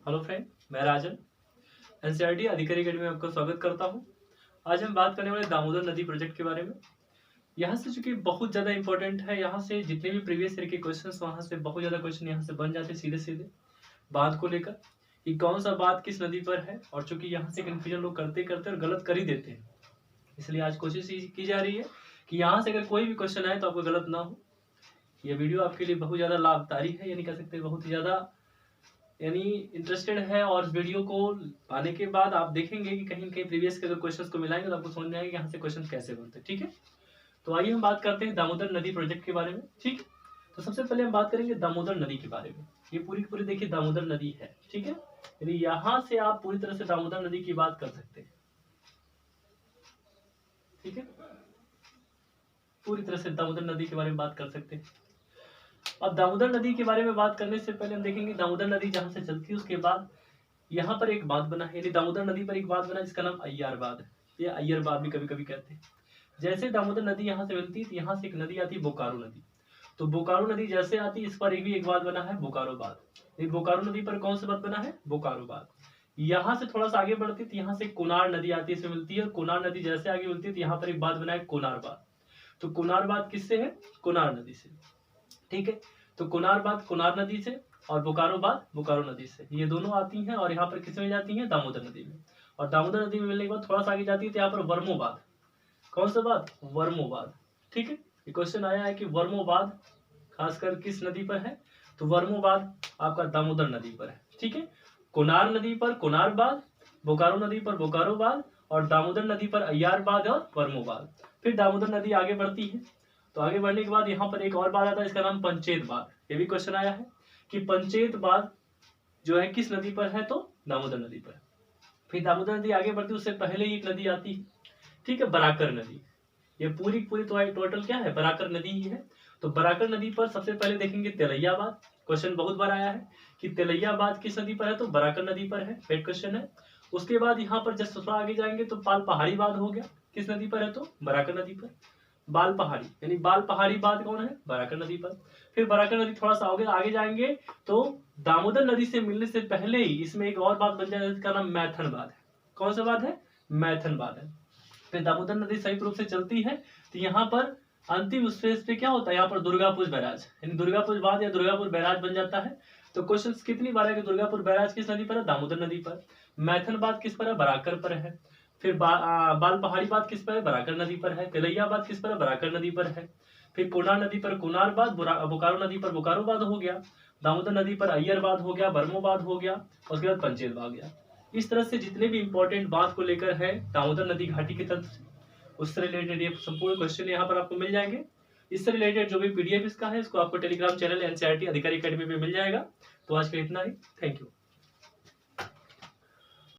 Hello friend, मैं राजन NCERT अधिकारी academy में आपका स्वागत करता हूं। आज हम बात करने वाले दामोदर नदी प्रोजेक्ट के बारे में। यहाँ से चूंकि बहुत ज़्यादा इंपॉर्टेंट है, यहाँ से जितने भी प्रीवियस ईयर के क्वेश्चंस वहाँ से बहुत ज़्यादा क्वेश्चन यहाँ से बन जाते हैं सीधे सीधे बांध को लेकर कि कौन सा बांध किस नदी पर है। और चूंकि यहाँ से कन्फ्यूजन लोग करते करते और गलत कर ही देते हैं, इसलिए आज कोशिश की जा रही है कि यहाँ से अगर कोई भी क्वेश्चन आए तो आपको गलत ना हो। ये वीडियो आपके लिए बहुत ज़्यादा लाभकारी है, यानी कह सकते हैं बहुत ही ज़्यादा इंटरेस्टेड है। और वीडियो को आने के बाद आप देखेंगे कि कहीं न कहीं प्रीवियस के अगर क्वेश्चंस को मिलाएंगे तो आपको समझ में आएगा कि यहाँ से क्वेश्चन कैसे बनते हैं। ठीक है, तो आइए हम बात करते हैं दामोदर नदी प्रोजेक्ट के बारे में। ठीक, तो सबसे पहले हम बात करेंगे दामोदर नदी के बारे में। ये पूरी की पूरी देखिए दामोदर नदी है। ठीक है, यानी यहाँ से आप पूरी तरह से दामोदर नदी की बात कर सकते हैं। ठीक है, पूरी तरह से दामोदर नदी के बारे में बात कर सकते हैं। अब दामोदर नदी के बारे में बात करने से पहले हम देखेंगे दामोदर नदी जहां से चलती है उसके बाद यहाँ पर एक बांध बना है, यानी दामोदर नदी पर एक बांध बना जिसका नाम अय्यार बांध है। ये अय्यर बांध भी कभी कभी कहते हैं। जैसे दामोदर नदी यहाँ से मिलती है तो यहाँ से एक नदी आती है बोकारो नदी। तो बोकारो नदी जैसे आती है इस पर एक भी एक बांध बना है बोकारो बांध। बोकारो नदी पर कौन सा बांध बना है? बोकारो बांध। यहाँ से थोड़ा सा आगे बढ़ती है तो यहाँ से कोनार नदी आती है, इसमें मिलती है। और कोनार नदी जैसे आगे मिलती है तो यहाँ पर एक बांध बना है कोनार बांध। तो कोनार बांध किससे है? कोनार नदी से। ठीक है, तो कोनार बांध कोनार नदी से और बोकारो बांध बोकारो नदी से, ये दोनों आती हैं और यहाँ पर किस में जाती हैं? दामोदर नदी में। और दामोदर नदी में मिलने के बाद थोड़ा सा आगे जाती है तो यहाँ पर वर्मो बांध। कौन सा बांध? वर्मो बांध। ठीक है, ये क्वेश्चन आया है कि वर्मो बांध खासकर किस नदी पर है? तो वर्मो बांध आपका दामोदर नदी पर है। ठीक है, कोनार नदी पर कोनार बांध, बोकारो नदी पर बोकारो बांध और दामोदर नदी पर अय्यार बांध और वर्मो बांध। फिर दामोदर नदी आगे बढ़ती है तो आगे बढ़ने के बाद यहाँ पर एक और बांध आता है, इसका नाम पंचेत बांध। ये भी क्वेश्चन आया है कि पंचेत बांध जो है किस नदी पर है? तो दामोदर नदी पर। फिर दामोदर नदी आगे बढ़ती है उससे पहले ही एक नदी आती है, ठीक है, बराकर नदी। ये पूरी पूरी तो टोटल क्या है? बराकर नदी ही है। तो बराकर नदी पर सबसे पहले देखेंगे तेलैया बांध। क्वेश्चन बहुत बार आया है कि तेलैया बांध किस नदी पर है? तो बराकर नदी पर है। पेड क्वेश्चन है। उसके बाद यहाँ पर जब थोड़ा आगे जाएंगे तो पाल पहाड़ी बांध हो गया, किस नदी पर है? तो बराकर नदी पर। बाल पहाड़ी यानी बाल पहाड़ी बांध कौन है? बराकर नदी पर। फिर बराकर नदी थोड़ा सा आगे जाएंगे तो दामोदर नदी से मिलने से पहले ही इसमें एक और बांध बन जाएगा जिसका नाम मैथन बांध है। कौन सा बांध है? मैथन बांध है। फिर दामोदर नदी सही रूप से चलती है तो यहाँ पर अंतिम स्टेज पे क्या होता है? यहाँ पर दुर्गापुर बैराज यानी दुर्गापुर बांध या दुर्गापुर बैराज बन जाता है। तो क्वेश्चन कितनी बार है कि दुर्गापुर बैराज किस नदी पर है? दामोदर नदी पर। मैथन बांध किस पर है? बराकर पर है। फिर बाल पहाड़ी बांध किस पर है? बराकर नदी पर है। तेलैया बांध किस पर है? बराकर नदी पर है। फिर कोनार नदी पर कोनार बांध, बोकारो नदी पर बोकारो बांध हो गया, दामोदर नदी पर अय्यर बांध हो गया, बर्मो बांध हो गया, उसके बाद पंचेत बांध गया। इस तरह से जितने भी इंपॉर्टेंट बांध को लेकर है दामोदर नदी घाटी के तट से, उससे रिलेटेड ये संपूर्ण क्वेश्चन यहाँ पर आपको मिल जाएंगे। इससे रिलेटेड जो भी पीडीएफ इसका है इसको आपको टेलीग्राम चैनल एनसीईआरटी अधिकारी अकेडमी में मिल जाएगा। तो आज के इतना ही। Thank you.